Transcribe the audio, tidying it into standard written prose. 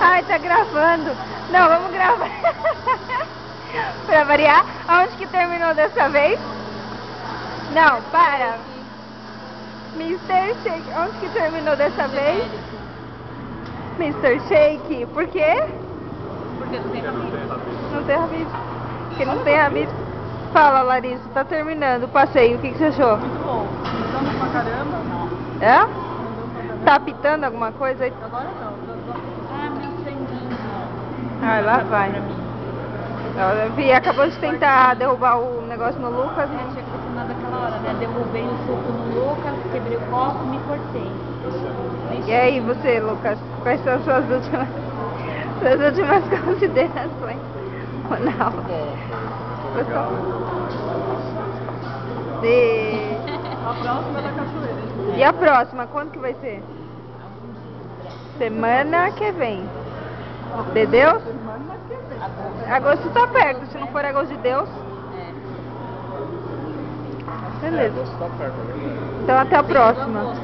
Ai, tá gravando. Não, vamos gravar. Pra variar. Aonde que terminou dessa vez? Não, para. Mr. Shake. Onde que terminou dessa vez? Mr. Shake. Por quê? Porque não tem rabisco. Não tem rabisco. Porque não tem rabisco. Fala, Larissa. Tá terminando o passeio. O que você achou? Muito bom. Andando pra caramba. É? Tá apitando alguma coisa aí? Agora não. Ah, meu sanguinho. Ah, lá vai. A Vi acabou de tentar derrubar o negócio no Lucas. Eu tinha pressionado naquela hora, né? Derrubei o suco no Lucas, quebrei o copo e me cortei. E aí, você, Lucas? Quais são as suas últimas considerações? Ronaldo. Gostou? A próxima é da cachoeira. E a próxima, quando que vai ser? Semana que vem. De Deus? Semana que vem. Agosto tá perto, se não for agosto de Deus. É. Beleza. Agosto tá perto, é verdade. Então até a próxima.